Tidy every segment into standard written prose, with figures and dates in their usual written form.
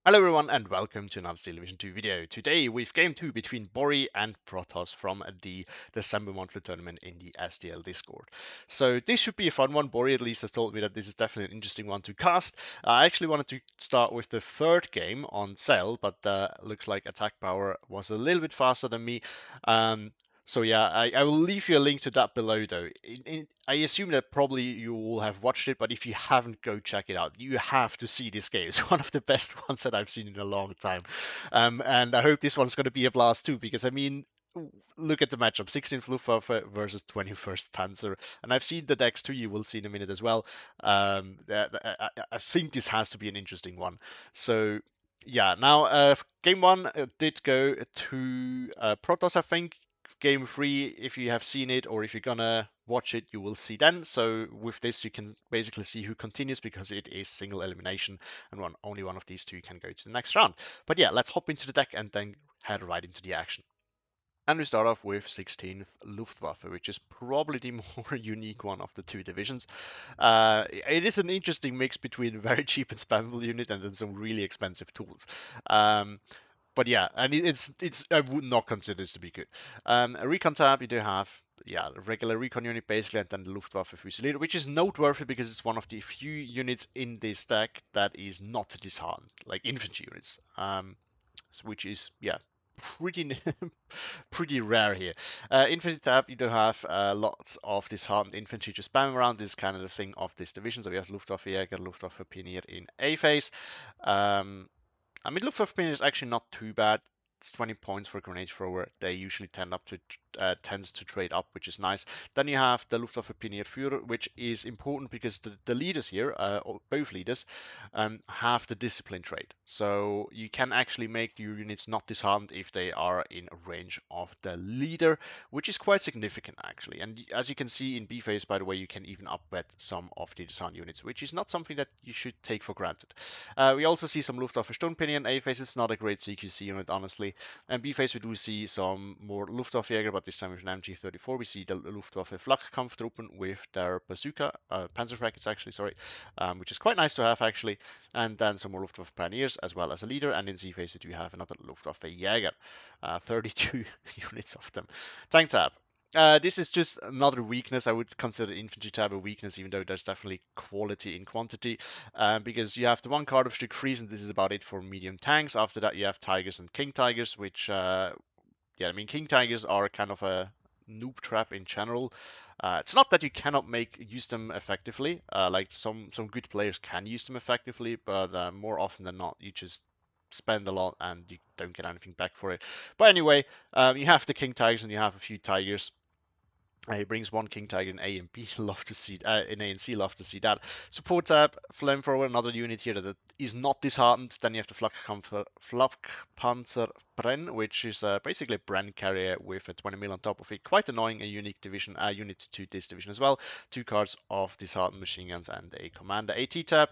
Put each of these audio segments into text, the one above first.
Hello everyone and welcome to another Steel Division 2 video. Today we've game 2 between Borry and Protoss from the December monthly tournament in the SDL Discord. So this should be a fun one. Borry at least has told me that this is definitely an interesting one to cast. I actually wanted to start with the third game on Cell, but looks like attack power was a little bit faster than me. So yeah, I will leave you a link to that below though. I assume that probably you all have watched it, but if you haven't, go check it out. You have to see this game. It's one of the best ones that I've seen in a long time. And I hope this one's going to be a blast too, because I mean, look at the matchup: 16th Luftwaffe versus 21st Panzer. And I've seen the decks too, you will see in a minute as well. I think this has to be an interesting one. So yeah, now game one did go to Protoss, I think. Game 3, if you have seen it or if you're gonna watch it, you will see then. So with this, you can basically see who continues because it is single elimination and only one of these two can go to the next round. But yeah, let's hop into the deck and then head right into the action. And we start off with 16th Luftwaffe, which is probably the more unique one of the two divisions. It is an interesting mix between a very cheap and spammable unit and then some really expensive tools. But yeah, and it's I would not consider this to be good. A recon tab, you do have a regular recon unit basically, and then the Luftwaffe Fusilier, which is noteworthy because it's one of the few units in this deck that is not disarmed, like infantry units, which is pretty pretty rare here. Infantry tab, you do have lots of disarmed infantry just spamming around. This is kind of the thing of this division. So we have Luftwaffe Jäger, Luftwaffe Pionier in A phase. I mean, Luftwaffe Pionier is actually not too bad. It's 20 points for a grenade thrower. They usually tends to trade up, which is nice. Then you have the Luftwaffe Pionier Führer, which is important because the leaders here, both leaders, have the discipline trait. So you can actually make your units not disarmed if they are in range of the leader, which is quite significant actually. And as you can see in B phase, by the way, you can even upbet some of the disarmed units, which is not something that you should take for granted. We also see some Luftwaffe Sturmpinion. A phase is not a great CQC unit, honestly. And B phase, we do see some more Luftwaffe Jäger, but this time with an MG34. We see the Luftwaffe Flakkampftruppen with their bazooka, Panzerschreck, actually, sorry, which is quite nice to have, actually. And then some more Luftwaffe Pioneers, as well as a leader. And in C phase, we do have another Luftwaffe Jäger, 32 units of them. Tank tab. This is just another weakness. I would consider infantry tab a weakness, even though there's definitely quality in quantity. Because you have the one card of Stück Fries, and this is about it for medium tanks. After that, you have Tigers and King Tigers, which, I mean, King Tigers are kind of a noob trap in general. It's not that you cannot use them effectively. Like some good players can use them effectively, but more often than not, you just spend a lot and you don't get anything back for it. But anyway, you have the King Tigers and you have a few Tigers. He brings one King Tiger in A and B. Love to see in A and C. Love to see that. Support tab, flamethrower, another unit here that is not disheartened. Then you have the Flakpanzer Bren, which is basically a Bren carrier with a 20 mil on top of it. Quite annoying, a unique division, unit to this division as well. 2 cards of disheartened machine guns and a commander. AT tab,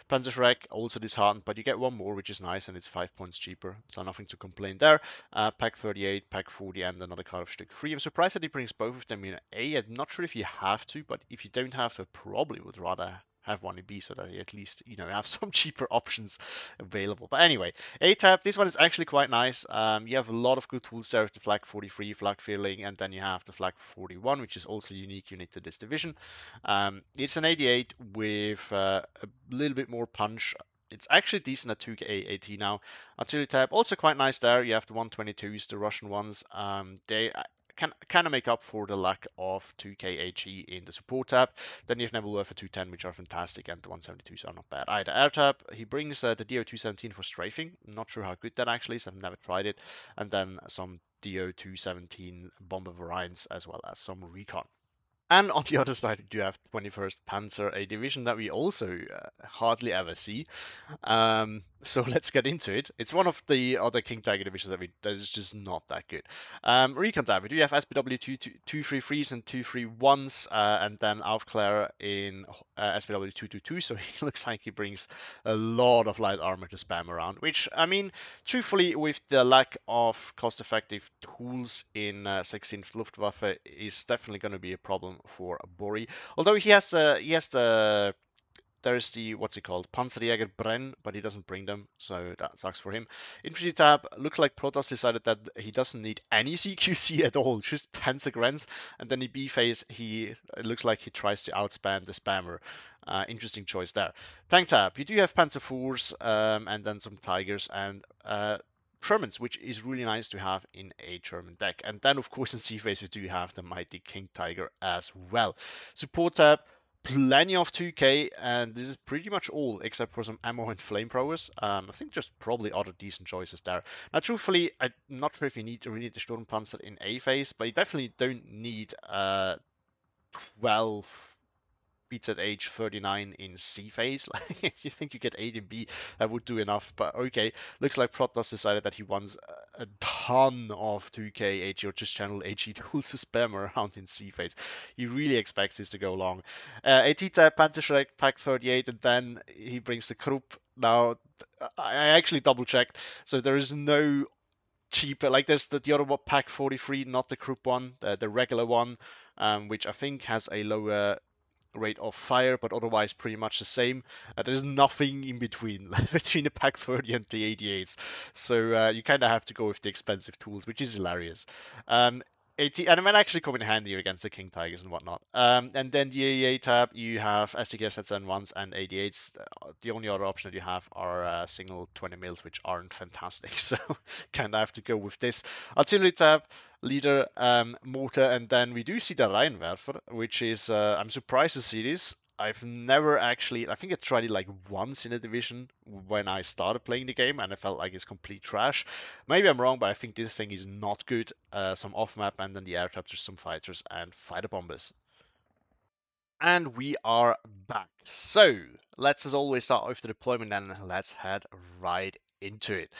Panzerschreck, also disheartened, but you get one more, which is nice, and it's 5 points cheaper, so nothing to complain there. Pack 38, pack 40, and another card of Stück 3. I'm surprised that he brings both of them in A. I'm not sure if you have to, but if you don't have to, probably would rather have one in B so that you at least have some cheaper options available. But anyway, A tab, this one is actually quite nice. You have a lot of good tools there with the Flak 43, Flak Feeling, and then you have the Flak 41, which is also a unique unit to this division. It's an 88 with a little bit more punch. It's actually decent at 2k AT now. Artillery tab, also quite nice there. You have the 122s, the Russian ones. They can kind of make up for the lack of 2k HE in the support tab. Then you have Nebula for 210, which are fantastic, and the 172s are not bad either. Air tab, he brings the DO217 for strafing. I'm not sure how good that actually is. I've never tried it. And then some DO217 bomber variants, as well as some recon. And on the other side, you have 21st Panzer, a division that we also hardly ever see. So let's get into it. It's one of the other King Tiger divisions that is just not that good. Recon tab, we do have SPW 233s and 231s, and then Aufklär in SPW 222. So he looks like he brings a lot of light armor to spam around, which, I mean, truthfully, with the lack of cost-effective tools in 16th Luftwaffe, is definitely going to be a problem for Borry. Although he has the there's the, what's it called, Panzerjäger Brenn, but he doesn't bring them, so that sucks for him. Infantry tab, looks like Protoss decided that he doesn't need any CQC at all, just Panzergrenz, and then in B phase, it looks like he tries to outspam the spammer. Interesting choice there. Tank tab, you do have Panzer IVs, and then some Tigers, and Germans, which is really nice to have in a German deck. And then, of course, in C phase, we do have the mighty King Tiger as well. Support tab, plenty of 2K, and this is pretty much all except for some ammo and flamethrowers. I think just probably other decent choices there. Now, truthfully, I'm not sure if you need really need the Sturmpanzer in A phase, but you definitely don't need 12 beats at age 39 in C phase. Like, if you think you get 8 in B, that would do enough. But okay, looks like Protoss decided that he wants a ton of 2K HE or just channel HE tools to spam around in C phase. He really expects this to go long. AT type Panzerschreck pack 38, and then he brings the Krupp. Now, I actually double checked, so there is no cheaper, like there's the other pack 43, not the Krupp one, the regular one, which I think has a lower rate of fire, but otherwise pretty much the same. There's nothing in between, between the pack 30 and the 88s. So you kind of have to go with the expensive tools, which is hilarious. 80, and it might actually come in handy against the King Tigers and whatnot. And then the AEA tab, you have SDK sets and ones and 88s. The only other option that you have are single 20 mils, which aren't fantastic. So kind of have to go with this. Artillery tab, leader, mortar, and then we do see the Rheinwerfer, which is, I'm surprised to see this. I've never actually, I think I tried it like once in a division when I started playing the game, and I felt like it's complete trash. Maybe I'm wrong, but I think this thing is not good. Some off map, and then the air traps, some fighters and fighter bombers. And we are back. So let's as always start with the deployment, and let's head right into it.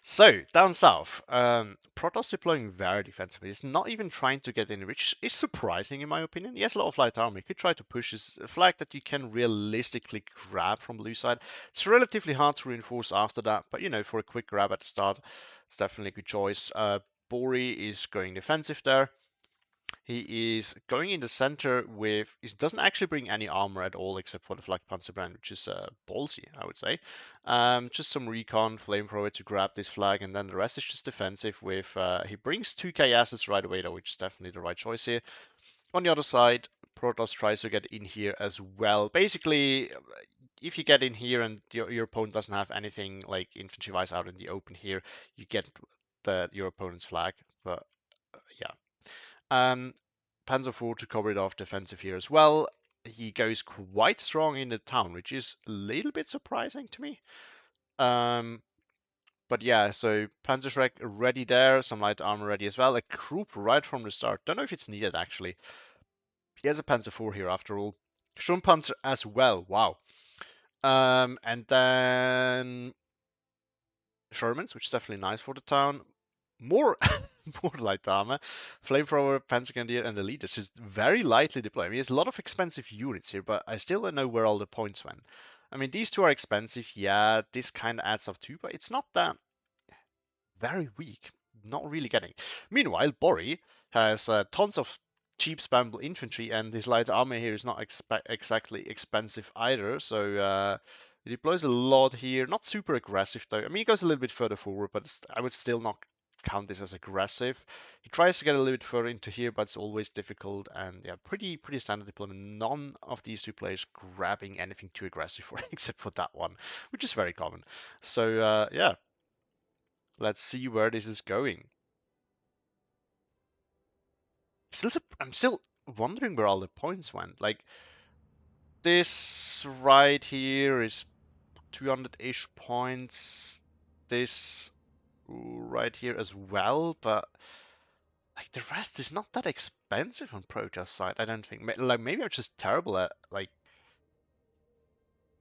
So, down south, Protoss deploying very defensively. He's not even trying to get in, which is surprising in my opinion. He has a lot of light armor. He could try to push his flag that you can realistically grab from blue side. It's relatively hard to reinforce after that, but you know, for a quick grab at the start, it's definitely a good choice. Borry is going defensive there. He is going in the center with, he doesn't actually bring any armor at all except for the Flak Panzerbrand, which is ballsy, I would say. Just some recon, flamethrower to grab this flag, and then the rest is just defensive with, he brings 2K assets right away though, which is definitely the right choice here. On the other side, Protoss tries to get in here as well. Basically, if you get in here and your opponent doesn't have anything like infantry-wise out in the open here, you get your opponent's flag, but yeah. Panzer IV to cover it off defensive here as well. He goes quite strong in the town, which is a little bit surprising to me. But yeah, so Panzerschreck ready there, some light armor ready as well. A Krupp right from the start. Don't know if it's needed actually. He has a Panzer IV here after all. Sturmpanzer as well. Wow. And then Shermans, which is definitely nice for the town. More more light armor, flamethrower, panzergrenadier, and the lead. This is very lightly deployed. I mean, there's a lot of expensive units here, but I still don't know where all the points went. I mean, these two are expensive. Yeah, this kind of adds up too, but it's not that very weak. Not really getting. Meanwhile, Borry has tons of cheap spammable infantry, and his light armor here is not exactly expensive either. So he deploys a lot here. Not super aggressive though. I mean, he goes a little bit further forward, but I would still not count this as aggressive. He tries to get a little bit further into here, but it's always difficult. And yeah, pretty standard deployment. None of these two players grabbing anything too aggressive for except for that one, which is very common. So yeah. Let's see where this is going. I'm still wondering where all the points went. Like, this right here is 200-ish points. This right here as well, but like the rest is not that expensive on Protoss side. I don't think. Like maybe I'm just terrible at like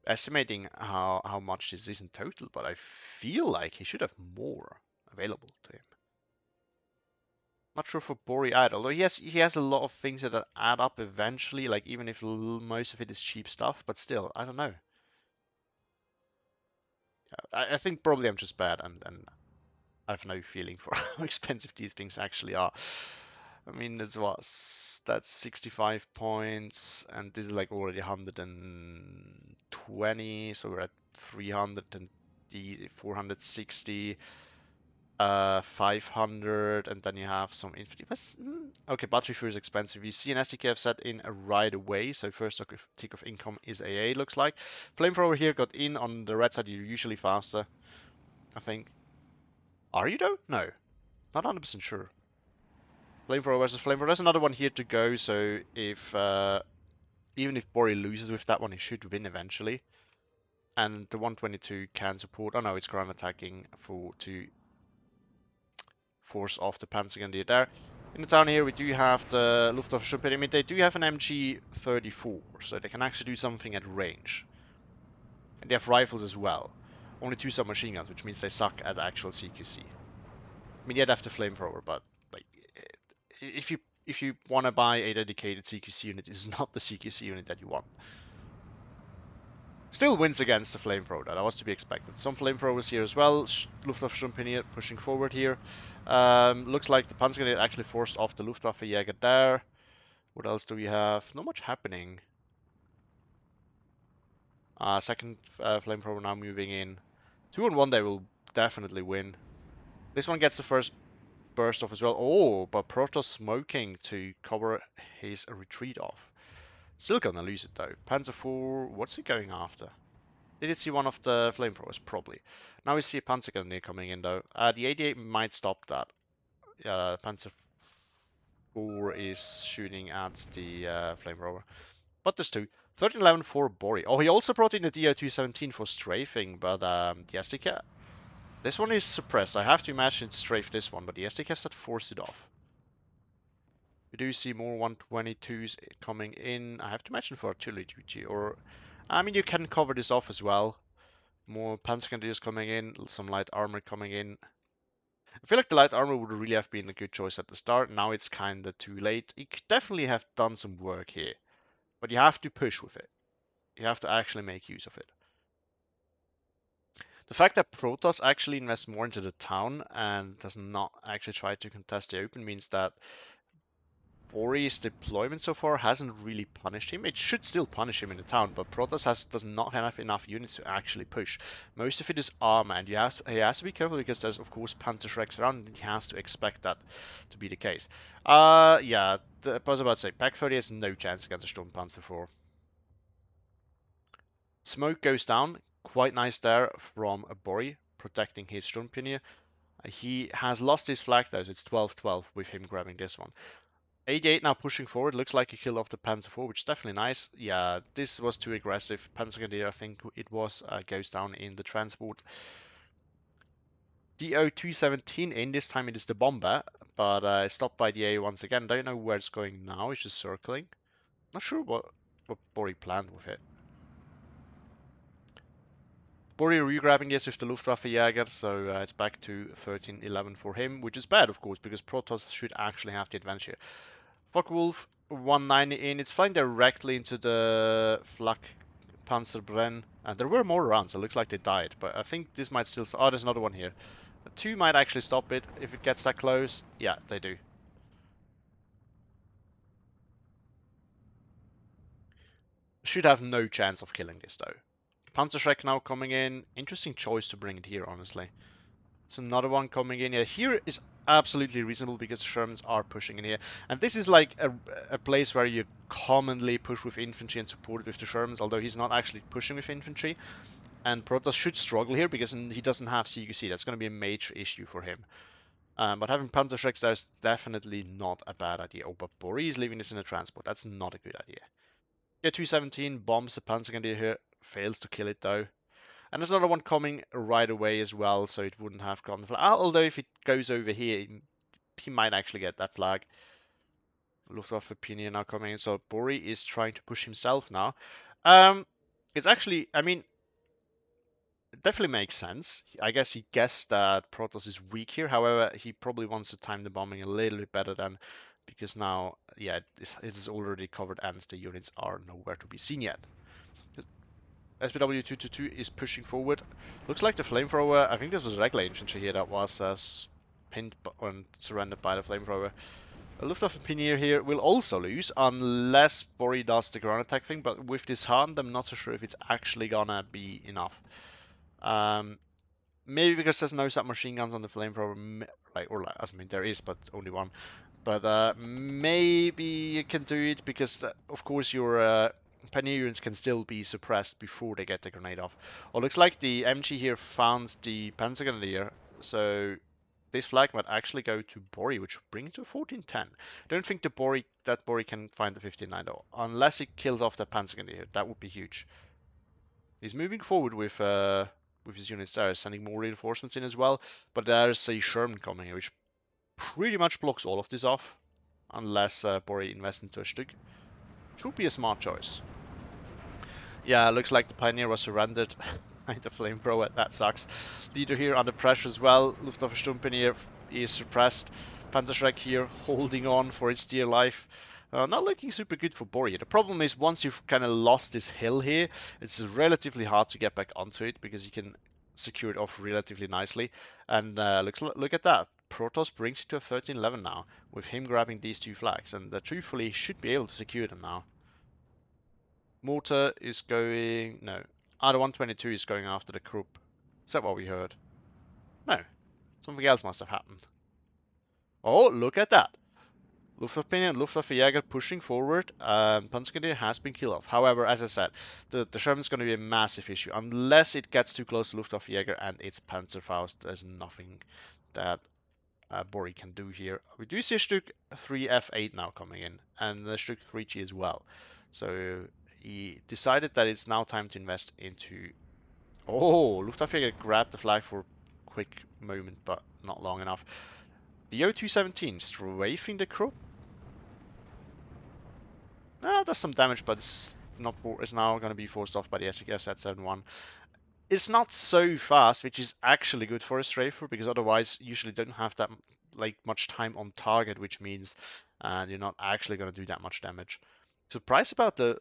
estimating how much this is in total, but I feel like he should have more available to him. Not sure for Borry either, although he has a lot of things that add up eventually, like even if most of it is cheap stuff, but still, I don't know. I think probably I'm just bad and I have no feeling for how expensive these things actually are. I mean, that's 65 points, and this is like already 120, so we're at 300 and 460, 500, and then you have some infantry. Okay, battery fuel is expensive. You see an SDKF set in right away, so first tick of income is AA, looks like. Flamethrower here got in on the red side, you're usually faster, I think. Are you though? No, not 100% sure. Flamethrower versus Flamethrower. There's another one here to go, so if even if Borry loses with that one, he should win eventually. And the 122 can support. Oh no, it's ground attacking to force off the Panzergrenadier there. In the town here, we do have the Luftwaffe Sturmpede. I mean, they do have an MG34, so they can actually do something at range. And they have rifles as well. Only 2 submachine guns, which means they suck at actual CQC. I mean, yeah, they have the flamethrower, but like, if you want to buy a dedicated CQC unit, it's not the CQC unit that you want. Still wins against the flamethrower, that was to be expected. Some flamethrowers here as well. Luftwaffe Sturmpede pushing forward here. Looks like the Panzergrenadier actually forced off the Luftwaffe Jäger there. What else do we have? Not much happening. Second flamethrower now moving in. 2 on 1 they will definitely win. This one gets the first burst off as well. Oh, but Protoss smoking to cover his retreat off. Still gonna lose it though. Panzer IV, what's he going after? Did you see one of the flamethrowers? Probably. Now we see a Panzergrenadier coming in though. The 88 might stop that. Panzer IV is shooting at the flamethrower. But there's 2. 1311 for Borry. Oh, he also brought in the DO-217 for strafing, but the SDK... This one is suppressed. I have to imagine it's strafe this one, but the SDKs that forced it off. We do see more 122s coming in. I have to imagine for artillery duty, or... I mean, you can cover this off as well. More Panzergrenadiers coming in, some light armor coming in. I feel like the light armor would really have been a good choice at the start. Now it's kinda too late. You could definitely have done some work here, but you have to push with it. You have to actually make use of it. The fact that Protoss actually invests more into the town and does not actually try to contest the open means that Borry's deployment so far hasn't really punished him. It should still punish him in the town, but Protoss does not have enough units to actually push. Most of it is armor, and he has to be careful because there's of course Panzerschrecks around, and he has to expect that to be the case. Yeah, I was about to say, Pack 30 has no chance against a Sturmpanzer IV. Smoke goes down, quite nice there from Borry, protecting his Sturmpioneer. He has lost his flag though, so it's 12-12 with him grabbing this one. 88 now pushing forward, looks like he killed off the Panzer IV, which is definitely nice. Yeah, this was too aggressive. Panzergrenadier, I think it was, goes down in the transport. DO-217 in, this time it is the bomber, but stopped by the A once again. Don't know where it's going now, it's just circling. Not sure what Borry planned with it. Borry re-grabbing this with the Luftwaffe Jäger, so it's back to 13-11 for him, which is bad, of course, because Protoss should actually have the advantage here. Focke-Wulf 190 in, it's flying directly into the Flak Panzerbrenn, and there were more around, so it looks like they died, but I think this might still... Oh, there's another one here. 2 might actually stop it if it gets that close. Yeah, they do. Should have no chance of killing this, though. Panzerschreck now coming in. Interesting choice to bring it here, honestly. It's another one coming in here. Here is absolutely reasonable because the Shermans are pushing in here. And this is like a place where you commonly push with infantry and support it with the Shermans, although he's not actually pushing with infantry. And Protoss should struggle here because he doesn't have CQC. That's going to be a major issue for him. But having Panzerschrecks there is definitely not a bad idea. Oh, but Borry is leaving this in a transport. That's not a good idea. Yeah, 217 bombs the Panzergrenadier here. Fails to kill it though. And there's another one coming right away as well, so it wouldn't have gotten the flag. Although if it goes over here, he might actually get that flag. Luftwaffe Pioneer now coming in, so Borry is trying to push himself now. It's actually, I mean, it definitely makes sense. I guess he guessed that Protoss is weak here. However, he probably wants to time the bombing a little bit better than, because now, yeah, it is already covered and the units are nowhere to be seen yet. SPW-222 is pushing forward. Looks like the flamethrower, I think this was regular infantry here that was pinned and surrendered by the flamethrower. A Luftwaffe Pioneer here will also lose unless Borry does the ground attack thing, but with this hand, I'm not so sure if it's actually gonna be enough. Maybe because there's no submachine guns on the flamethrower, I mean there is, but only one. But maybe you can do it because, of course, your Panirians can still be suppressed before they get the grenade off. Oh, looks like the MG here found the Panzergrenadier, so this flag might actually go to Borry, which would bring it to 1410. Don't think that Borry can find the 59 though, unless he kills off the Panzergrenadier. That would be huge. He's moving forward with his units there, sending more reinforcements in as well. But there's a Sherman coming here, which pretty much blocks all of this off, unless Borry invests into a Stück. Which would be a smart choice. Yeah, looks like the Pioneer was surrendered by the flamethrower. That sucks. Leader here under pressure as well. Luftwaffe Sturmpioneer is suppressed. Panzerschreck here holding on for its dear life. Not looking super good for Borry. The problem is once you've kind of lost this hill here, it's relatively hard to get back onto it because you can secure it off relatively nicely. And look at that. Protoss brings it to a 13-11 now, with him grabbing these two flags, and truthfully he should be able to secure them now. Mortar is going... No. The 122 is going after the Krupp. Is that what we heard? No. Something else must have happened. Oh, look at that. Luftwaffe and Luftwaffe Jäger pushing forward. Panzergrenadier has been killed off. However, as I said, the Sherman's going to be a massive issue. Unless it gets too close to Luftwaffe Jäger and its Panzerfaust, there's nothing that Borry can do here. We do see a Stück 3F8 now coming in, and the Stück 3G as well. So he decided that it's now time to invest into... Oh, Luftwaffe grabbed the flag for a quick moment, but not long enough. The O217 strafing the Krupp. Does some damage, but it's now going to be forced off by the SKF Z71. It's not so fast, which is actually good for a strafer, because otherwise usually don't have that much time on target, which means you're not actually going to do that much damage. Surprised about the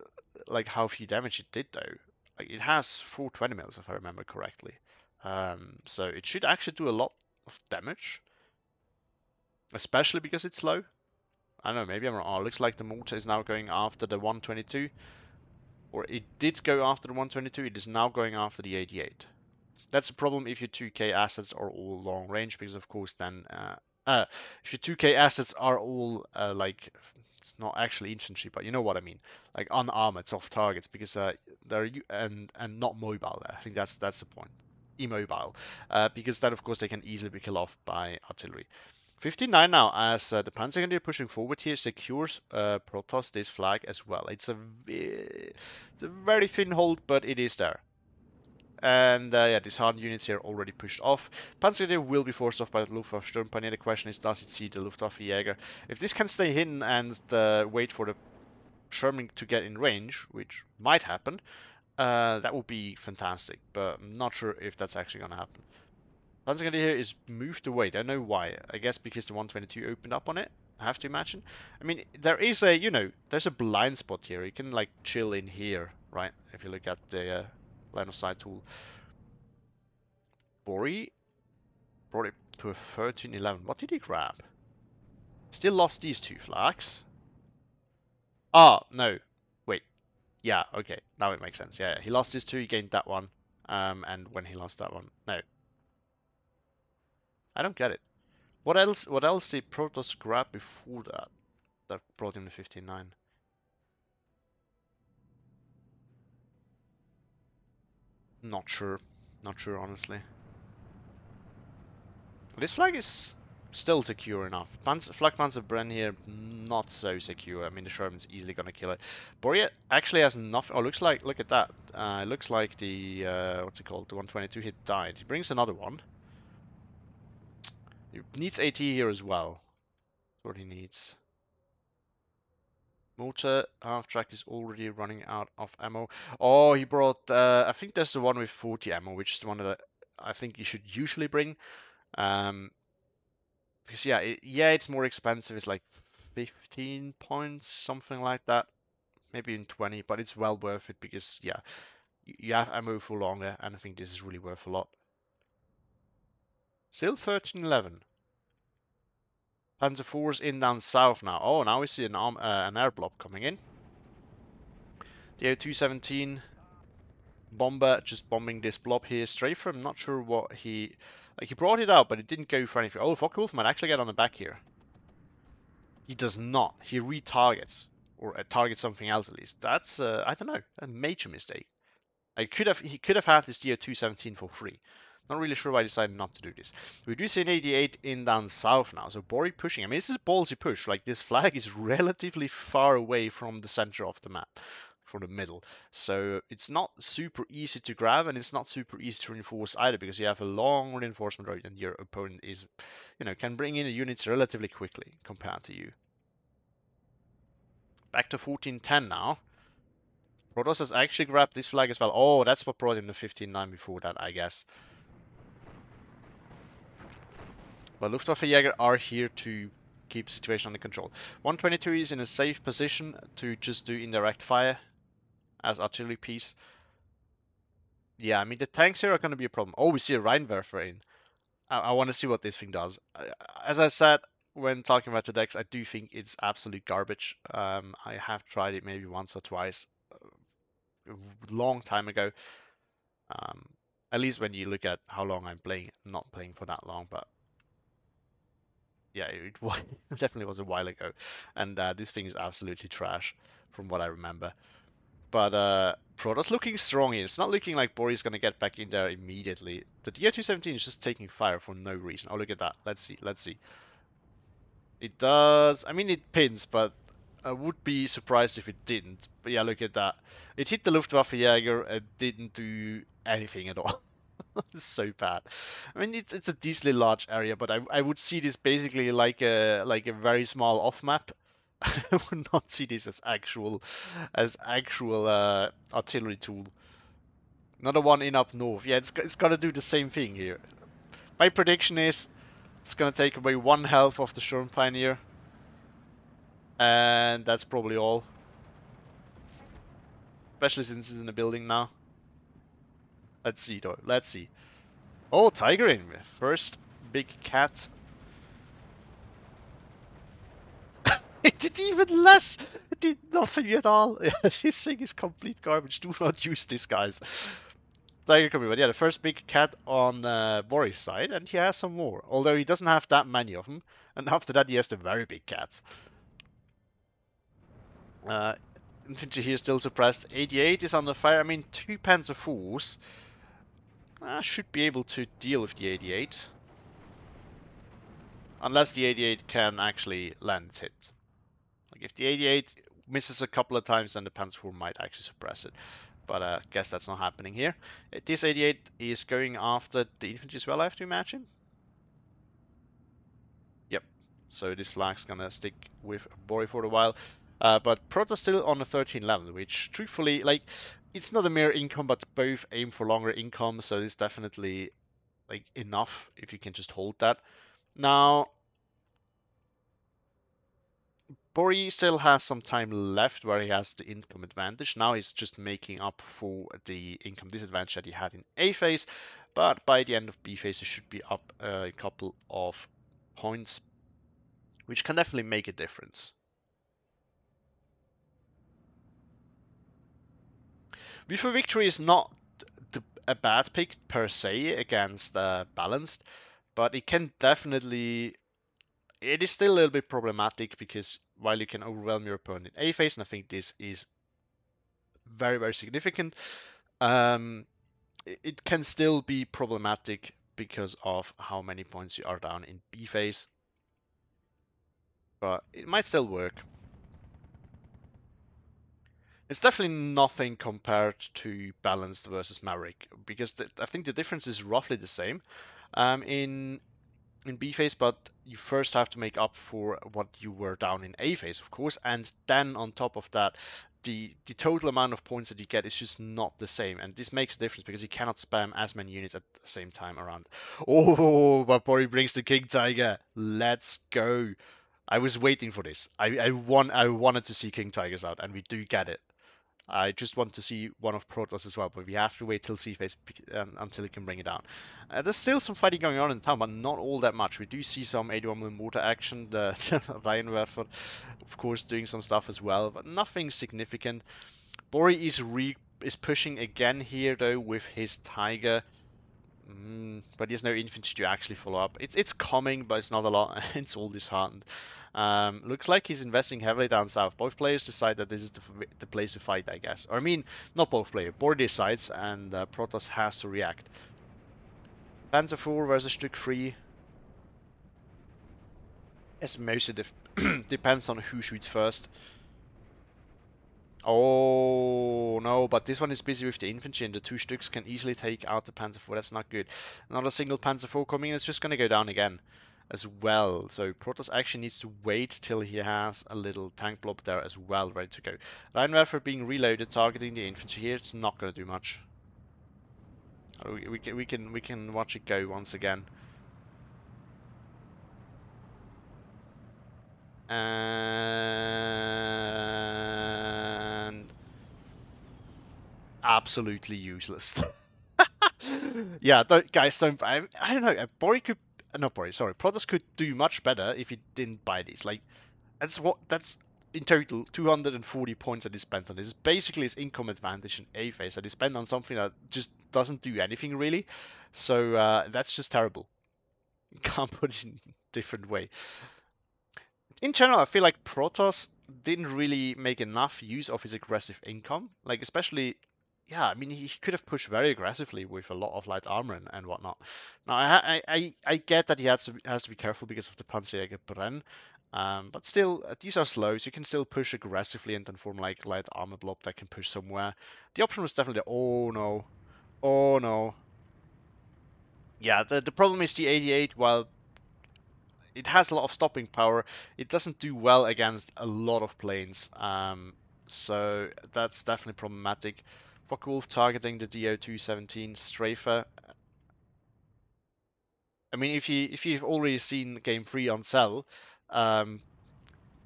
how few damage it did though. It has 420 mils if I remember correctly. So it should actually do a lot of damage, especially because it's slow. I don't know, maybe I'm wrong. Oh, it looks like the mortar is now going after the 122. Or it did go after the 122, it is now going after the 88. That's a problem if your 2K assets are all long range, because of course then if your 2K assets are all it's not actually infantry, but you know what I mean, like unarmored soft targets, because they're and not mobile. I think that's the point. Immobile, because then of course they can easily be killed off by artillery. 59 now, as the Panzergrenadier pushing forward here secures Protoss this flag as well. It's a very thin hold, but it is there. And yeah, disarmed units here already pushed off. Panzergrenadier will be forced off by the Luftwaffe Sturmpioneer. The question is, does it see the Luftwaffe Jäger? If this can stay hidden and wait for the Sherman to get in range, which might happen, that would be fantastic. But I'm not sure if that's actually going to happen. Panzergrenadier here is moved away. I don't know why. I guess because the 122 opened up on it. I have to imagine. I mean, there is a, there's a blind spot here. You can chill in here, right? If you look at the line of sight tool. Borry brought it to a 13-11. What did he grab? Still lost these two flags. No. Wait. Yeah, okay. Now it makes sense. Yeah, he lost his two, he gained that one. And when he lost that one. No. I don't get it. What else did Protoss grab before that brought him to 15-9? Not sure. Not sure, honestly. This flag is still secure enough. Flak Panzer Bren here, not so secure. I mean, the Sherman's easily gonna kill it. Borry actually has nothing. Oh, look at that. It looks like the, what's it called? The 122 hit died. He brings another one. He needs AT here as well. That's what he needs. Mortar half track is already running out of ammo. Oh, he brought, I think that's the one with 40 ammo, which is the one that I think you should usually bring. Because yeah, it's more expensive. It's like 15 points, something like that. Maybe even 20, but it's well worth it because yeah, you have ammo for longer, and I think this is really worth a lot. Still 13-11. Panzer IVs in down south now. Oh, now we see an air blob coming in. The A217 bomber just bombing this blob here. Strafer, I'm not sure what he... Like, he brought it out, but it didn't go for anything. Oh, Focke-Wulf might actually get on the back here. He does not. He retargets. Or targets something else at least. That's, I don't know, a major mistake. He could have had this DO217 for free. Not really sure why I decided not to do this. We do see an 88 in down south now, so Borry pushing. I mean, this is a ballsy push. Like, this flag is relatively far away from the center of the map, from the middle. So it's not super easy to grab, and it's not super easy to reinforce either, because you have a long reinforcement road, and your opponent is, can bring in the units relatively quickly compared to you. Back to 1410 now. Protoss has actually grabbed this flag as well. Oh, that's what brought him to 15-9 before that, I guess. But Luftwaffejäger are here to keep the situation under control. 122 is in a safe position to just do indirect fire as artillery piece. Yeah, I mean, the tanks here are going to be a problem. Oh, we see a Rheinwerfer in. I want to see what this thing does. As I said when talking about the decks, I do think it's absolute garbage. I have tried it maybe once or twice a long time ago. At least when you look at how long I'm playing, not playing for that long, but yeah, it definitely was a while ago. And this thing is absolutely trash from what I remember. But Protoss looking strong here. It's not looking like Borry's going to get back in there immediately. The DA217 is just taking fire for no reason. Oh, look at that. Let's see. Let's see. It does. I mean, it pins, but I would be surprised if it didn't. But yeah, look at that. It hit the Luftwaffejäger and didn't do anything at all. It's so bad. I mean, it's a decently large area, but I would see this basically like a very small off map. I would not see this as actual artillery tool. Another one in up north. Yeah, it's gonna do the same thing here. My prediction is it's gonna take away 1 health of the Storm Pioneer, and that's probably all. Especially since it's in the building now. Let's see though. Let's see. Oh, Tiger in. First big cat. It did even less. It did nothing at all. This thing is complete garbage. Do not use this, guys. Tiger coming, but yeah, the first big cat on Borry's side, and he has some more. Although he doesn't have that many of them. And after that, he has the very big cats. Infantry here still suppressed. 88 is under fire. I mean, 2 Panzer IVs should be able to deal with the 88. Unless the 88 can actually land its hit. Like, if the 88 misses a couple of times, then the Panzer IV might actually suppress it. But I guess that's not happening here. This 88 is going after the infantry as well, I have to imagine. Yep. So this flag's gonna stick with Borry for a while. But Protoss still on a 13 level, which truthfully, like, it's not a mere income, but both aim for longer income, so it's definitely like enough if you can just hold that. Now, Borry still has some time left where he has the income advantage. Now he's just making up for the income disadvantage that he had in A phase, but by the end of B phase he should be up a couple of points, which can definitely make a difference. V for Victory is not a bad pick per se against Balanced, but it can definitely... It is still a little bit problematic because while you can overwhelm your opponent in A phase, and I think this is very, very significant, it can still be problematic because of how many points you are down in B phase. But it might still work. It's definitely nothing compared to Balanced versus Maverick, because I think the difference is roughly the same in B phase, but you first have to make up for what you were down in A phase, of course, and then on top of that, the total amount of points that you get is just not the same, and this makes a difference because you cannot spam as many units at the same time around. Oh, but Borry brings the King Tiger. Let's go. I was waiting for this. I wanted to see King Tigers out, and we do get it. I just want to see one of Protoss as well, but we have to wait till C phase until he can bring it down. There's still some fighting going on in town, but not all that much. We do see some 81mm mortar action. The Rheinwerfer, of course, doing some stuff as well, but nothing significant. Borry is pushing again here though with his Tiger. But he has no infantry to actually follow up. It's coming, but it's not a lot. It's all disheartened. Looks like he's investing heavily down south. Both players decide that this is the place to fight, I guess. Or I mean, not both players. Bordy decides, and Protoss has to react. Panzer 4 versus Stück 3. As most depends on who shoots first. Oh no, but this one is busy with the infantry, and the two Stücks can easily take out the Panzer 4. That's not good. Another single Panzer 4 coming, it's just gonna go down again as well. So Protoss actually needs to wait till he has a little tank blob there as well, ready to go. Rheinwerfer being reloaded, targeting the infantry here. It's not gonna do much. We can watch it go once again. And absolutely useless. Yeah, guys, don't. I don't know. Borry could, not Borry. Sorry, Protoss could do much better if he didn't buy these. Like, that's in total 240 points that he spent on this. It's basically his income advantage in A phase that he spent on something that just doesn't do anything really. So that's just terrible. Can't put it in a different way. In general, I feel like Protoss didn't really make enough use of his aggressive income. Like, especially, yeah, I mean, he could have pushed very aggressively with a lot of light armor and whatnot. Now, I get that he has to be careful because of the Panzerjäger Brenn, but still, these are slow, so you can still push aggressively and then form like light armor blob that can push somewhere. The option was definitely, oh no, oh no. Yeah, the problem is the 88, while it has a lot of stopping power, it doesn't do well against a lot of planes. So that's definitely problematic. Focke-Wulf targeting the DO-217 Strafer. I mean, if you've already seen Game 3 on Cell, um,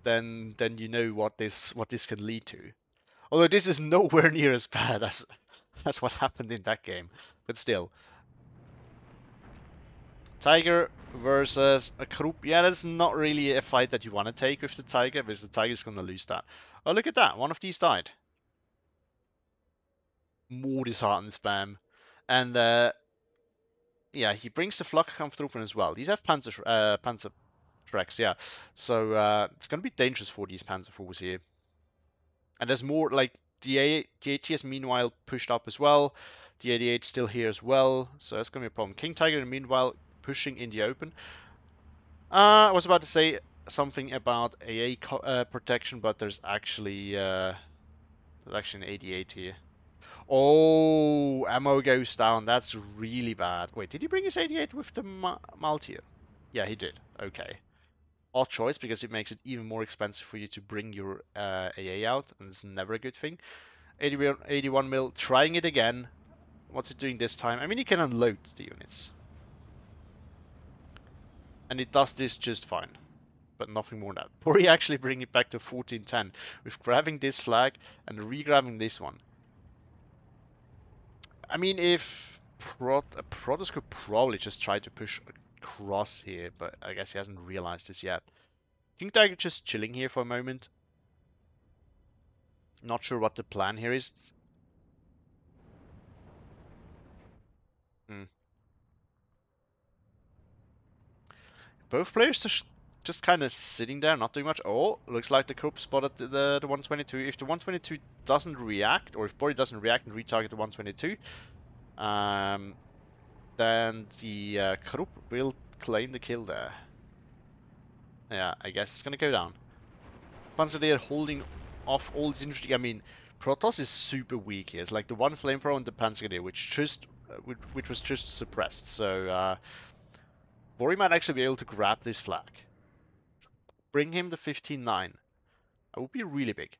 then you know what this can lead to. Although this is nowhere near as bad as what happened in that game, but still. Tiger versus a Krupp. Yeah, that's not really a fight that you want to take with the Tiger, because the Tiger's going to lose that. Oh, look at that. One of these died. More disheartened spam. And, yeah, he brings the Flakkampftruppen as well. These have Panzer tracks, yeah. So, it's going to be dangerous for these Panzer forces here. And there's more, like, the AT meanwhile pushed up as well. The 88 still here as well. So that's going to be a problem. King Tiger, meanwhile, pushing in the open. I was about to say something about AA protection, but there's actually an 88 here. Oh, ammo goes down. That's really bad. Wait, did he bring his 88 with the Maltier? Yeah, he did. Okay. Odd choice, because it makes it even more expensive for you to bring your AA out, and it's never a good thing. 81 mil, trying it again. What's it doing this time? I mean, you can unload the units. And it does this just fine. But nothing more than that. Borry actually bring it back to 1410 with grabbing this flag and re-grabbing this one. I mean, if Protoss could probably just try to push across here, but I guess he hasn't realized this yet. King Tiger just chilling here for a moment. Not sure what the plan here is. Hmm. Both players just kind of sitting there, not doing much. Oh, looks like the Krupp spotted the 122. If the 122 doesn't react, or if Borry doesn't react and retarget the 122, then the Krupp will claim the kill there. Yeah, I guess it's gonna go down. Panzerdier holding off all this infantry. I mean, Protoss is super weak here. It's like the one flamethrower and the Panzerdier, which was just suppressed. So Borry might actually be able to grab this flag. Bring him the 15-9. That would be really big.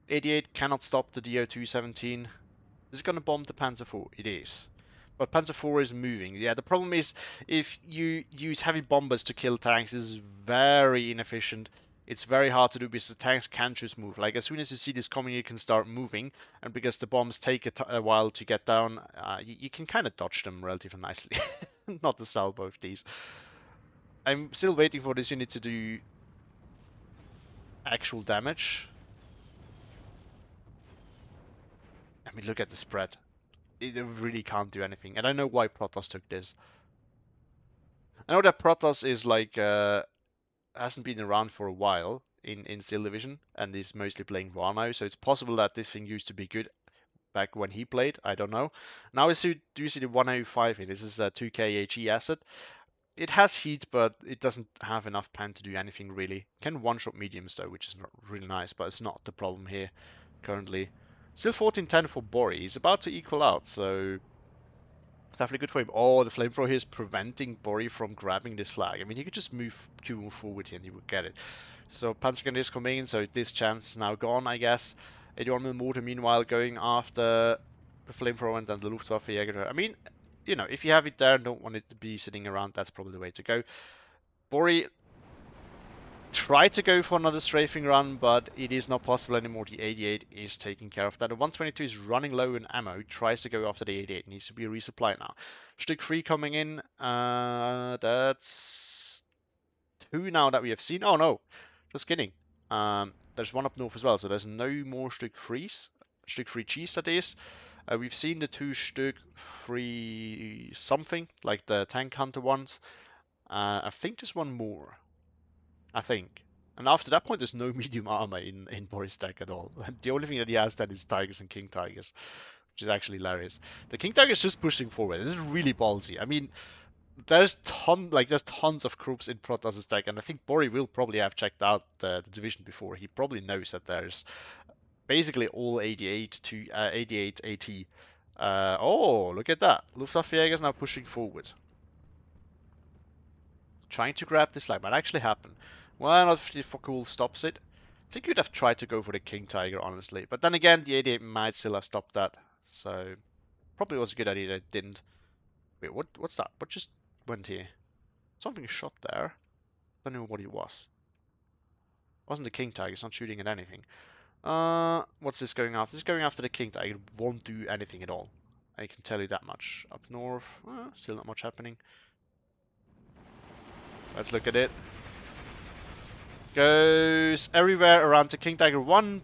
88 cannot stop the DO-217. Is it going to bomb the Panzer IV? It is. But Panzer IV is moving. Yeah, the problem is if you use heavy bombers to kill tanks, this is very inefficient. it's very hard to do because the tanks can just move. Like as soon as you see this coming, you can start moving, and because the bombs take a while to get down, you can kind of dodge them relatively nicely. Not to sell both these. I'm still waiting for this unit to do actual damage. I mean, look at the spread. It really can't do anything, and I know why Protoss took this. I know that Protoss is like hasn't been around for a while in Steel Division and is mostly playing War now, so it's possible that this thing used to be good back when he played. I don't know. Now do you see the 105 here? This is a 2K HE asset. It has heat, but it doesn't have enough pan to do anything really. Can one-shot mediums though, which is not really nice, but it's not the problem here currently. Still 14-10 for Borry. He's about to equal out, so definitely good for him. Oh, the flamethrower here is preventing Borry from grabbing this flag. I mean, he could just move forward here and he would get it. So Panzergrenadier is coming in, so this chance is now gone, I guess. 81mm mortar, meanwhile, going after the flamethrower and then the Luftwaffe Jäger. I mean, you know, if you have it there and don't want it to be sitting around, that's probably the way to go. Borry tried to go for another strafing run, but it is not possible anymore. The 88 is taking care of that. The 122 is running low in ammo. Tries to go after the 88. Needs to be resupplied now. Stück 3 coming in. That's 2 now that we have seen. Oh no, just kidding. There's one up north as well, so there's no more Stück 3s. Stück 3 cheese, that is. We've seen the 2 Stück 3 something, like the tank hunter ones. I think there's one more. I think. And after that point, there's no medium armor in Boris deck at all. The only thing that he has then is Tigers and King Tigers, which is actually hilarious. The King Tiger is just pushing forward. This is really ballsy. I mean, there's tons of groups in Protoss' deck, and I think Borry will probably have checked out the division before. He probably knows that there's basically all 88 to 88 AT. Oh, look at that! Luftwaffe is now pushing forward, trying to grab this flag. Might actually happen. Well, not if cool stops it. I think you'd have tried to go for the King Tiger, honestly. But then again, the 88 might still have stopped that. So, probably was a good idea that it didn't. Wait, what's that? What just went here? Something shot there. Don't know what it was. It wasn't the King Tiger, it's not shooting at anything. What's this going after? This is going after the King Tiger. It won't do anything at all. I can tell you that much. Up north, still not much happening. Let's look at it. Goes everywhere around the King Tiger. One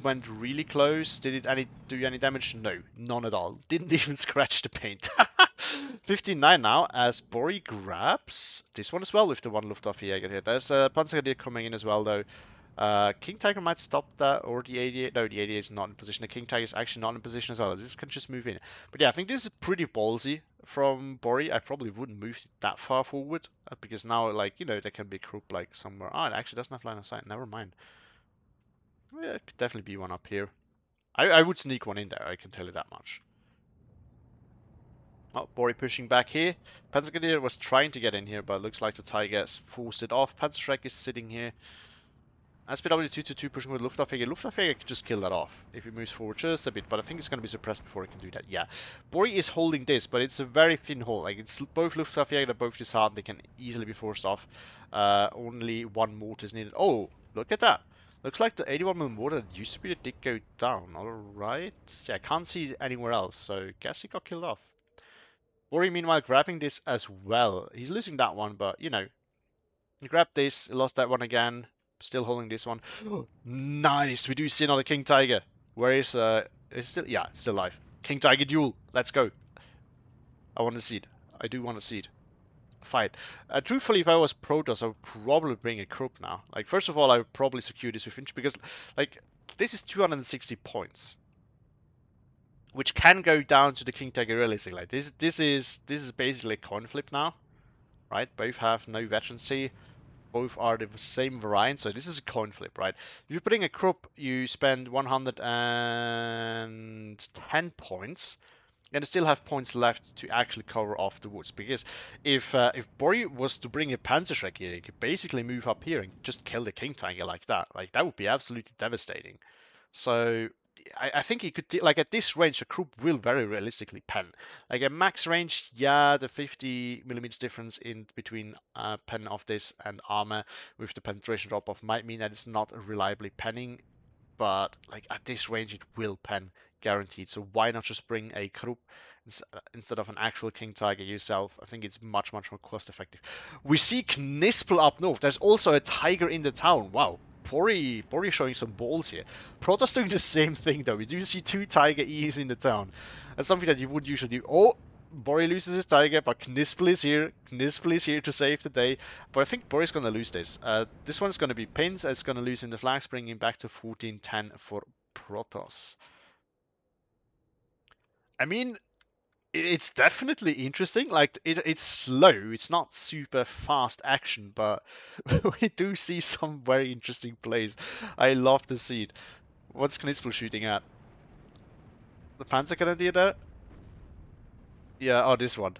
went really close. Did it do any damage? No, none at all. Didn't even scratch the paint. 15-9 now as Borry grabs this one as well with the one Luftwaffe Jäger here. There's a Panzergrenadier coming in as well though. King Tiger might stop that, or the 88. No, the 88 is not in position. The King Tiger is actually not in position as well. This can just move in. But yeah, I think this is pretty ballsy from Borry. I probably wouldn't move it that far forward because now, like, you know, there can be a group like somewhere. Oh, it actually doesn't have line of sight. Never mind. Yeah, it could definitely be one up here. I would sneak one in there, I can tell you that much. Oh, Borry pushing back here. Panzergrenadier was trying to get in here, but looks like the Tigers forced it off. Panzerschreck is sitting here. SPW 222 pushing with Luftwaffe. Luftwaffe could just kill that off if he moves forward just a bit, but I think it's going to be suppressed before he can do that. Yeah. Borry is holding this, but it's a very thin hold. Like, it's both Luftwaffe are both disheartened. They can easily be forced off. Only one mortar is needed. Oh, look at that. Looks like the 81mm mortar that used to be did go down. Alright. Yeah, I can't see anywhere else, so guess he got killed off. Borry, meanwhile, grabbing this as well. He's losing that one, but, you know, he grabbed this, lost that one again. Still holding this one. Nice! We do see another King Tiger. Where is still, yeah, still alive. King Tiger duel. Let's go. I want to see it. I do want to see it. Fight. Truthfully, if I was Protoss, I would probably bring a Krupp now. Like, first of all, I would probably secure this with Inch because, like, this is 260 points, which can go down to the King Tiger realistic. Like, this is basically a coin flip now, right? Both have no veterancy. Both are the same variant, so this is a coin flip, right? If you're putting a Krupp, you spend 110 points, and you still have points left to actually cover off the woods. Because if Borry was to bring a Panzerschreck here, he could basically move up here and just kill the King Tiger like that. Like, that would be absolutely devastating. So I think he could like at this range, a Krupp will very realistically pen. Like at max range, yeah, the 50 millimeters difference in between pen of this and armor with the penetration drop off might mean that it's not reliably penning, but like at this range, it will pen guaranteed. So why not just bring a Krupp instead of an actual King Tiger yourself? I think it's much more cost effective. We see Knispel up north. There's also a tiger in the town. Wow. Borry showing some balls here. Protoss doing the same thing though. We do see two Tiger E's in the town. That's something that you would usually do. Oh, Borry loses his Tiger, but Knispel is here. Knispel is here to save the day. But I think Borry's going to lose this. This one's going to be pins. It's going to lose him the flags, bringing him back to 14-10 for Protoss. I mean, it's definitely interesting. Like it's slow. It's not super fast action, but we do see some very interesting plays. I love to see it. What's Knispel shooting at? The Panzer Grenadier there? Yeah, oh, this one.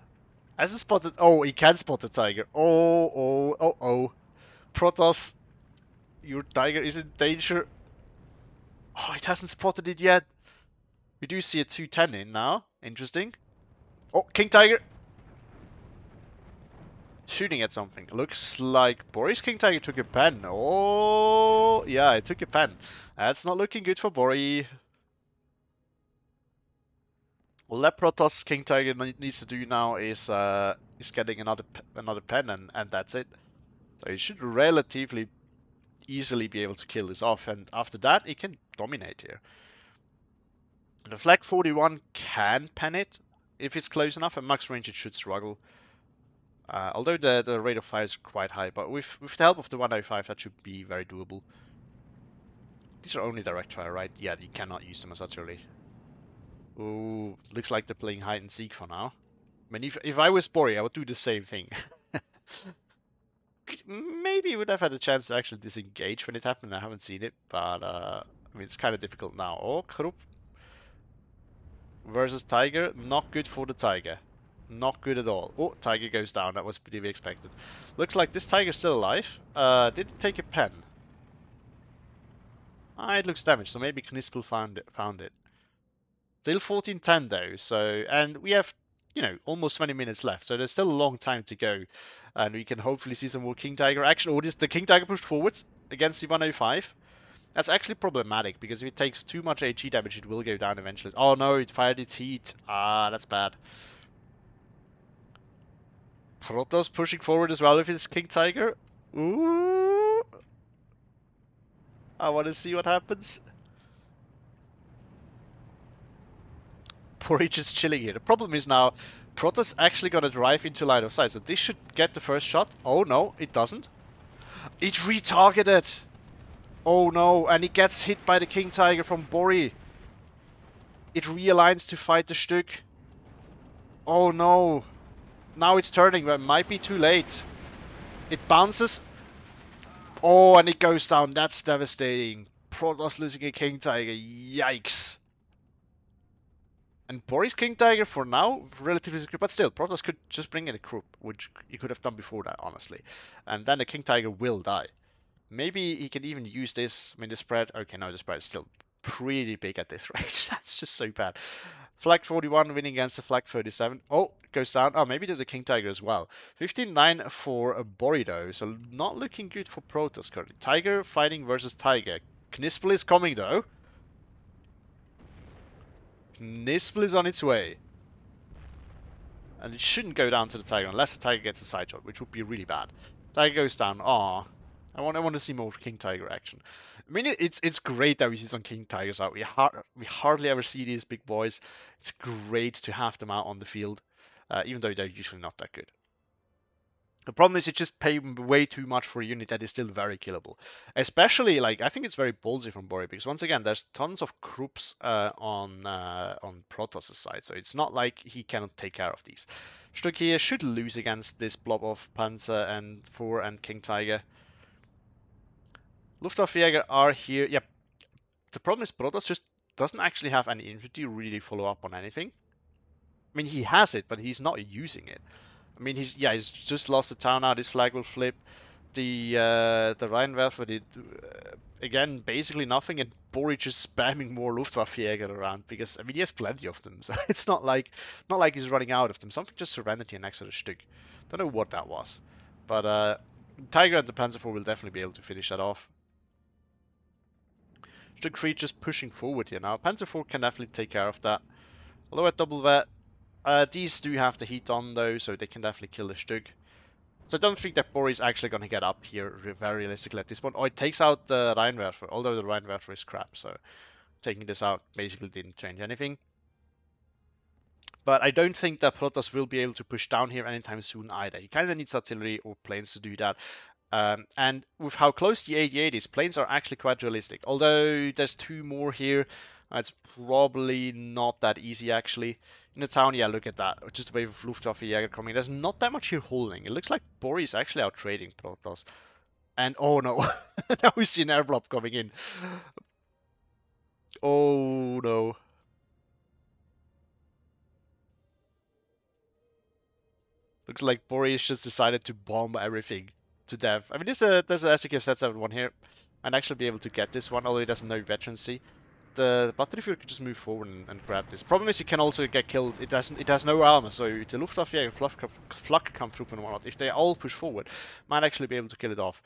Has he spotted? Oh, he can spot the tiger. Oh. Protoss, your tiger is in danger. Oh, it hasn't spotted it yet. We do see a 210 in now. Interesting. Oh, King Tiger. Shooting at something. Looks like Borry's King Tiger took a pen. Oh, yeah, it took a pen. That's not looking good for Borry. Well, that Protoss King Tiger needs to do now is getting another pen, and that's it. So he should relatively easily be able to kill this off, and after that, he can dominate here. The Flag 41 can pen it if it's close enough. At max range, it should struggle. Although the rate of fire is quite high, but with the help of the 105, that should be very doable. These are only direct fire, right? Yeah, you cannot use them as such early. Ooh, looks like they're playing hide and seek for now. I mean, if I was Borry, I would do the same thing. Maybe would have had a chance to actually disengage when it happened. I haven't seen it, but I mean, it's kind of difficult now. Oh, Krupp versus Tiger, not good for the Tiger. Not good at all. Oh, Tiger goes down. That was to be expected. Looks like this Tiger's still alive. Did it take a pen? Ah, it looks damaged, so maybe Knispel found it. Still 14-10 though, so, and we have, almost 20 minutes left, so there's still a long time to go. And we can hopefully see some more King Tiger action. Oh, this the King Tiger pushed forwards against the 105. That's actually problematic, because if it takes too much HE damage, it will go down eventually. Oh no, it fired its heat. Ah, that's bad. Protoss pushing forward as well with his King Tiger. Ooh. I want to see what happens. Borry just chilling here. The problem is now, Protoss actually gonna drive into line of sight, so this should get the first shot. Oh no, it doesn't. It retargeted! Oh no, and it gets hit by the King Tiger from Borry. It realigns to fight the Stück. Oh no. Now it's turning, but it might be too late. It bounces. Oh, and it goes down. That's devastating. Protoss losing a King Tiger. Yikes. And Borry's King Tiger for now, relatively secure, but still, Protoss could just bring in a Krupp, which he could have done before that, honestly. And then the King Tiger will die. Maybe he can even use this. I mean, the spread. Okay, no, the spread is still pretty big at this range. That's just so bad. Flag 41 winning against the Flag 37. Oh, goes down. Oh, maybe there's a King Tiger as well. 15-9 for Borry though, so not looking good for Protoss currently. Tiger fighting versus Tiger. Knispel is coming though. Knispel is on its way. And it shouldn't go down to the Tiger unless the Tiger gets a side shot, which would be really bad. Tiger goes down. Aw. I want to see more King Tiger action. I mean, it's great that we see some King Tigers out. We hardly ever see these big boys. It's great to have them out on the field, even though they're usually not that good. The problem is you just pay way too much for a unit that is still very killable. Especially, like, I think it's very ballsy from Borry, because once again, there's tons of Krupps on Protoss' side, so it's not like he cannot take care of these. Stück here should lose against this blob of Panzer and 4 and King Tiger. Luftwaffejäger are here. Yep. The problem is Protoss just doesn't actually have any infantry really follow up on anything. I mean, he has it, but he's not using it. I mean, he's just lost the town now. This flag will flip. the Rheinwerfer did again basically nothing, and Borry just spamming more Luftwaffejäger around because I mean he has plenty of them, so it's not like he's running out of them. Something just surrendered here next to the Stück. Don't know what that was, but Tiger and the Panzer IV will definitely be able to finish that off. Stück 3 just pushing forward here now. Panzer IV can definitely take care of that. Although at double vet, these do have the heat on though, so they can definitely kill the Stück. So I don't think that Borry is actually going to get up here very realistically at this point. Oh, it takes out the Rheinwerfer, although the Rheinwerfer is crap, so taking this out basically didn't change anything. But I don't think that Protoss will be able to push down here anytime soon either. He kind of needs artillery or planes to do that. And with how close the 88 is, planes are actually quite realistic. Although there's two more here, it's probably not that easy actually. In the town, yeah, look at that. Just a wave of Luftwaffejäger coming. There's not that much here holding. It looks like Borry is actually out trading Protoss. And oh no, now we see an airblob coming in. Oh no. Looks like Borry has just decided to bomb everything to death. I mean, there's a SDK Z71 here. I'd actually be able to get this one, although it doesn't know veterancy. The battery fuel could just move forward and grab this. Problem is, you can also get killed. It has no armor, so the Luftwaffe and Flakkampftruppen and whatnot, if they all push forward, might actually be able to kill it off.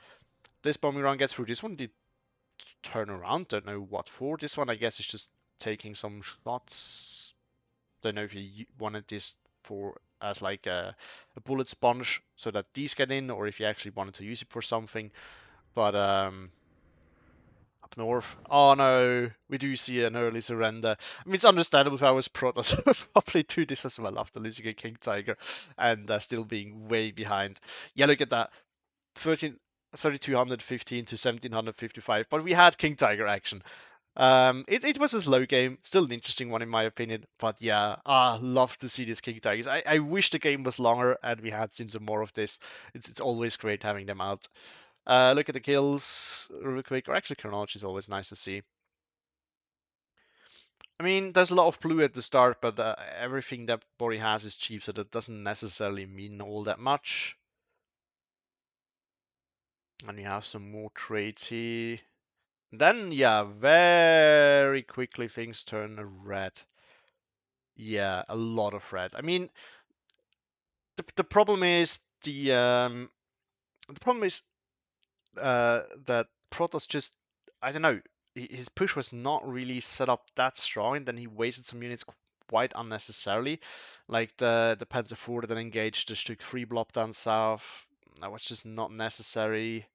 This bombing run gets through. This one did turn around. Don't know what for. This one, I guess, is just taking some shots. Don't know if you wanted this for as like a bullet sponge so that these get in, or if you actually wanted to use it for something. But up north. Oh no, we do see an early surrender. I mean, it's understandable if I was Protoss, I would probably do this as well after losing a King Tiger and still being way behind. Yeah, look at that. 3215 to 1755, but we had King Tiger action. It was a slow game, still an interesting one in my opinion, but yeah, love to see these King Tigers. I wish the game was longer and we had seen some more of this. It's always great having them out. Look at the kills real quick, or actually chronology is always nice to see. I mean, there's a lot of blue at the start, but everything that Borry has is cheap, so that doesn't necessarily mean all that much. And we have some more trades here. Then, yeah, very quickly things turn red. Yeah, a lot of red. I mean, the problem is the problem is that Protoss just, I don't know, his push was not really set up that strong, and then he wasted some units quite unnecessarily, like the Panzer IV that then engaged the Stück 3 blob down south. That was just not necessary.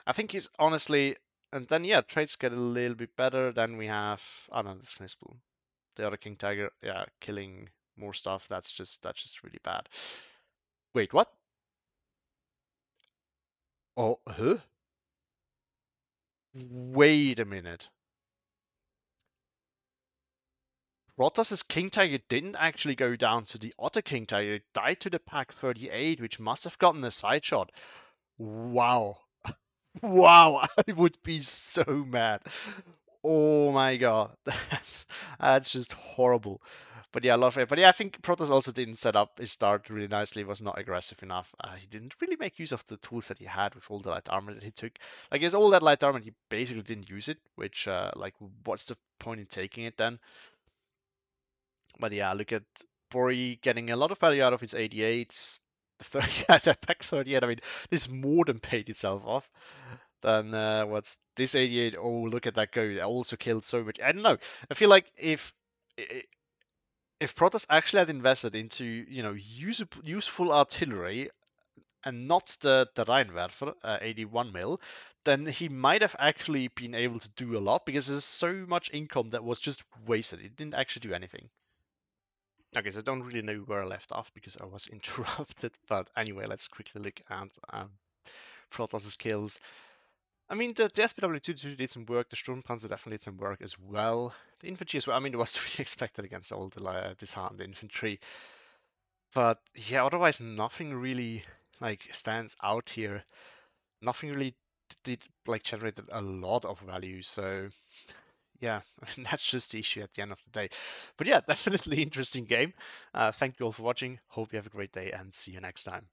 I think he's honestly, and then yeah, trades get a little bit better. Then we have, oh no, this Knispel, the other King Tiger, yeah, killing more stuff. That's just really bad. Wait, what? Oh, huh? Wait a minute. Protoss's King Tiger didn't actually go down to the other King Tiger. It died to the Pack 38, which must have gotten a side shot. Wow. Wow, I would be so mad. Oh my god, that's just horrible. But yeah, I love it. But yeah, I think Protoss also didn't set up his start really nicely. Was not aggressive enough. He didn't really make use of the tools that he had with all the light armor that he took. Like, it's all that light armor, he basically didn't use it. Which, like, what's the point in taking it then? But yeah, look at Borry getting a lot of value out of his 88s. The 30, yeah, that pack 38. I mean, this more than paid itself off. Then what's this 88? Oh, look at that go! It also killed so much. I don't know. I feel like if Protoss actually had invested into useful artillery and not the Rheinwerfer 81 mil, then he might have actually been able to do a lot because there's so much income that was just wasted. It didn't actually do anything. Okay, so I don't really know where I left off because I was interrupted. But anyway, let's quickly look at Protoss's kills. I mean, the SPW2 did some work. The Sturmpanzer definitely did some work as well. The infantry as well. I mean, it was to be expected against all the disarmed infantry. But yeah, otherwise nothing really like stands out here. Nothing really did like generated a lot of value. So yeah, that's just the issue at the end of the day. But yeah, definitely interesting game. Thank you all for watching. Hope you have a great day and see you next time.